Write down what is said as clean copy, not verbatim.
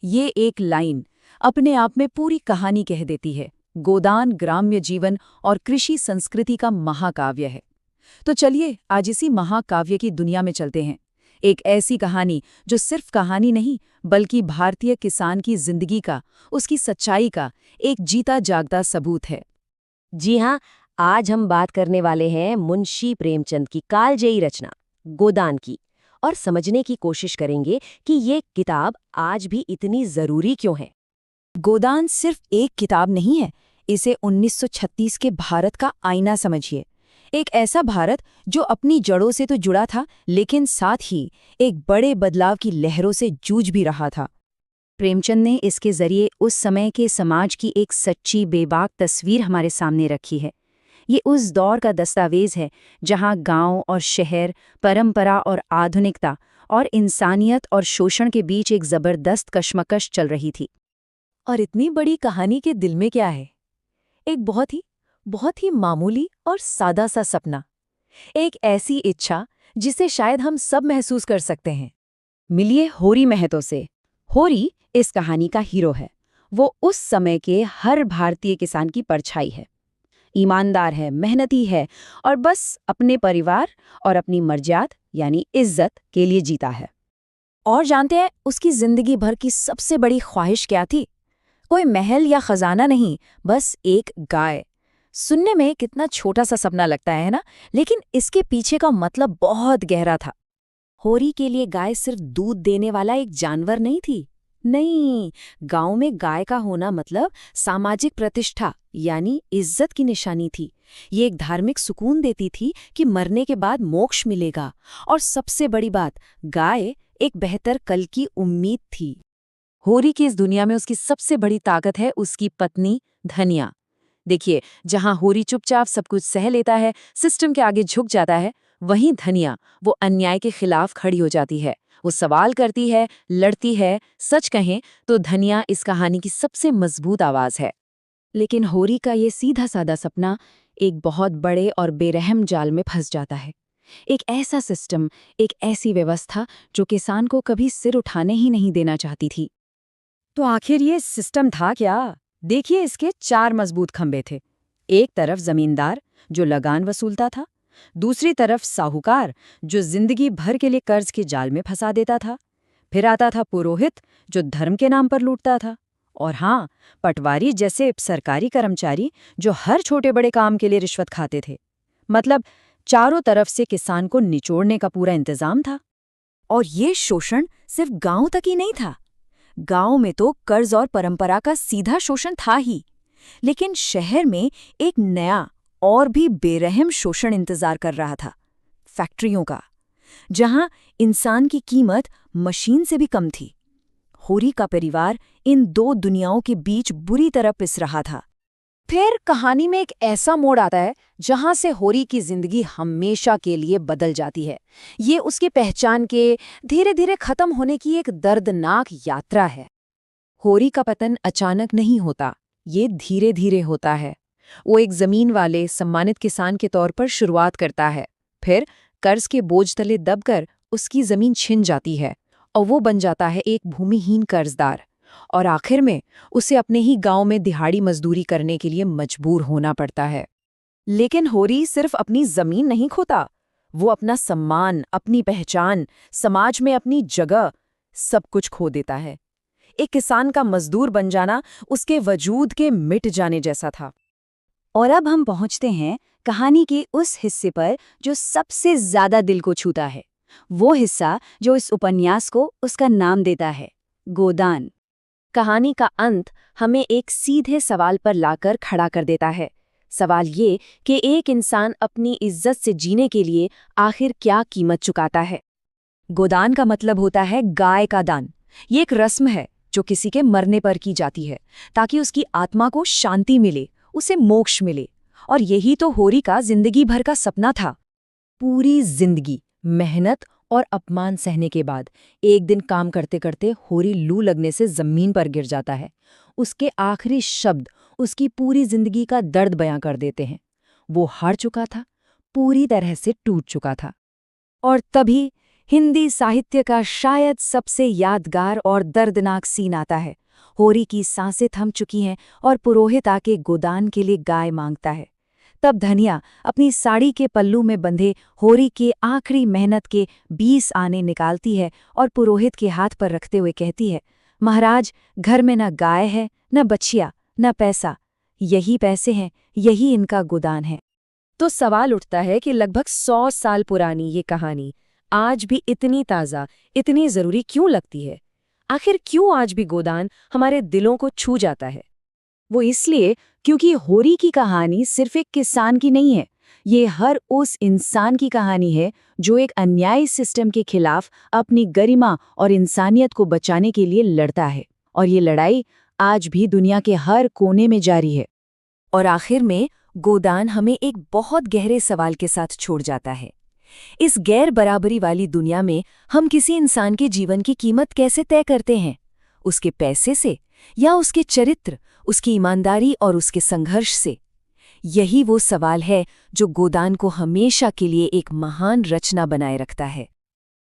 ये एक लाइन अपने आप में पूरी कहानी कह देती है। गोदान ग्राम्य जीवन और कृषि संस्कृति का महाकाव्य है। तो चलिए आज इसी महाकाव्य की दुनिया में चलते हैं। एक ऐसी कहानी जो सिर्फ कहानी नहीं बल्कि भारतीय किसान की जिंदगी का, उसकी सच्चाई का एक जीता जागता सबूत है। जी हाँ, आज हम बात करने वाले हैं मुंशी प्रेमचंद की कालजयी रचना गोदान की, और समझने की कोशिश करेंगे कि ये किताब आज भी इतनी जरूरी क्यों है। गोदान सिर्फ एक किताब नहीं है, इसे 1936 के भारत का आईना समझिए। एक ऐसा भारत जो अपनी जड़ों से तो जुड़ा था, लेकिन साथ ही एक बड़े बदलाव की लहरों से जूझ भी रहा था। प्रेमचंद ने इसके जरिए उस समय के समाज की एक सच्ची बेबाक तस्वीर हमारे सामने रखी है। ये उस दौर का दस्तावेज है जहां गांव और शहर, परंपरा और आधुनिकता, और इंसानियत और शोषण के बीच एक जबरदस्त कशमकश चल रही थी। और इतनी बड़ी कहानी के दिल में क्या है? एक बहुत ही मामूली और सादा सा सपना। एक ऐसी इच्छा जिसे शायद हम सब महसूस कर सकते हैं। मिलिए होरी महतो से। होरी इस कहानी का हीरो है। वो उस समय के हर भारतीय किसान की परछाई है। ईमानदार है, मेहनती है और बस अपने परिवार और अपनी मर्यादा यानी इज्जत के लिए जीता है। और जानते हैं उसकी जिंदगी भर की सबसे बड़ी ख्वाहिश क्या थी? कोई महल या खजाना नहीं, बस एक गाय। सुनने में कितना छोटा सा सपना लगता है ना, लेकिन इसके पीछे का मतलब बहुत गहरा था। होरी के लिए गाय सिर्फ दूध देने वाला एक जानवर नहीं थी। नहीं, गांव में गाय का होना मतलब सामाजिक प्रतिष्ठा यानी इज्जत की निशानी थी। ये एक धार्मिक सुकून देती थी कि मरने के बाद मोक्ष मिलेगा। और सबसे बड़ी बात, गाय एक बेहतर कल की उम्मीद थी। होरी की इस दुनिया में उसकी सबसे बड़ी ताकत है उसकी पत्नी धनिया। देखिए, जहां होरी चुपचाप सब कुछ सह लेता है, सिस्टम के आगे झुक जाता है, वहीं धनिया वो अन्याय के खिलाफ खड़ी हो जाती है। वो सवाल करती है, लड़ती है। सच कहें तो धनिया इस कहानी की सबसे मजबूत आवाज है। लेकिन होरी का ये सीधा साधा सपना एक बहुत बड़े और बेरहम जाल में फंस जाता है। एक ऐसा सिस्टम, एक ऐसी व्यवस्था जो किसान को कभी सिर उठाने ही नहीं देना चाहती थी। तो आखिर ये सिस्टम था क्या? देखिए, इसके 4 मजबूत खंभे थे। एक तरफ जमींदार जो लगान वसूलता था, दूसरी तरफ साहूकार जो जिंदगी भर के लिए कर्ज के जाल में फंसा देता था, फिर आता था पुरोहित जो धर्म के नाम पर लूटता था, और हाँ, पटवारी जैसे सरकारी कर्मचारी जो हर छोटे बड़े काम के लिए रिश्वत खाते थे। मतलब चारों तरफ से किसान को निचोड़ने का पूरा इंतजाम था। और ये शोषण सिर्फ गांव तक ही नहीं था। गांव में तो कर्ज और परंपरा का सीधा शोषण था ही, लेकिन शहर में एक नया और भी बेरहम शोषण इंतजार कर रहा था, फैक्ट्रियों का, जहां इंसान की कीमत मशीन से भी कम थी। होरी का परिवार इन दो दुनियाओं के बीच बुरी तरह पिस रहा था। फिर कहानी में एक ऐसा मोड़ आता है जहां से होरी की जिंदगी हमेशा के लिए बदल जाती है। ये उसकी पहचान के धीरे धीरे खत्म होने की एक दर्दनाक यात्रा है। होरी का पतन अचानक नहीं होता, ये धीरे धीरे होता है। वो एक जमीन वाले सम्मानित किसान के तौर पर शुरुआत करता है, फिर कर्ज के बोझ तले दबकर उसकी जमीन छिन जाती है और वो बन जाता है एक भूमिहीन कर्जदार। और आखिर में उसे अपने ही गांव में दिहाड़ी मजदूरी करने के लिए मजबूर होना पड़ता है। लेकिन होरी सिर्फ अपनी जमीन नहीं खोता, वो अपना सम्मान, अपनी पहचान, समाज में अपनी जगह, सब कुछ खो देता है। एक किसान का मजदूर बन जाना उसके वजूद के मिट जाने जैसा था। और अब हम पहुंचते हैं कहानी के उस हिस्से पर जो सबसे ज्यादा दिल को छूता है। वो हिस्सा जो इस उपन्यास को उसका नाम देता है, गोदान। कहानी का अंत हमें एक सीधे सवाल पर लाकर खड़ा कर देता है। सवाल ये कि एक इंसान अपनी इज्जत से जीने के लिए आखिर क्या कीमत चुकाता है। गोदान का मतलब होता है गाय का दान। ये एक रस्म है जो किसी के मरने पर की जाती है ताकि उसकी आत्मा को शांति मिले, उसे मोक्ष मिले। और यही तो होरी का जिंदगी भर का सपना था। पूरी जिंदगी मेहनत और अपमान सहने के बाद एक दिन काम करते करते होरी लू लगने से जमीन पर गिर जाता है। उसके आखिरी शब्द उसकी पूरी जिंदगी का दर्द बयां कर देते हैं। वो हार चुका था, पूरी तरह से टूट चुका था। और तभी हिंदी साहित्य का शायद सबसे यादगार और दर्दनाक सीन आता है। होरी की सांसें थम चुकी हैं और पुरोहित आके गोदान के लिए गाय मांगता है। तब धनिया अपनी साड़ी के पल्लू में बंधे होरी के आखिरी मेहनत के 20 आने निकालती है और पुरोहित के हाथ पर रखते हुए कहती है, महाराज, घर में न गाय है, न बछिया, न पैसा। यही पैसे हैं, यही इनका गोदान है। तो सवाल उठता है कि लगभग 100 साल पुरानी ये कहानी आज भी इतनी ताज़ा, इतनी ज़रूरी क्यों लगती है? आखिर क्यों आज भी गोदान हमारे दिलों को छू जाता है? वो इसलिए क्योंकि होरी की कहानी सिर्फ एक किसान की नहीं है, ये हर उस इंसान की कहानी है जो एक अन्यायी सिस्टम के खिलाफ अपनी गरिमा और इंसानियत को बचाने के लिए लड़ता है। और ये लड़ाई आज भी दुनिया के हर कोने में जारी है। और आखिर में गोदान हमें एक बहुत गहरे सवाल के साथ छोड़ जाता है। इस गैर बराबरी वाली दुनिया में हम किसी इंसान के जीवन की कीमत कैसे तय करते हैं? उसके पैसे से या उसके चरित्र, उसकी ईमानदारी और उसके संघर्ष से? यही वो सवाल है जो गोदान को हमेशा के लिए एक महान रचना बनाए रखता है।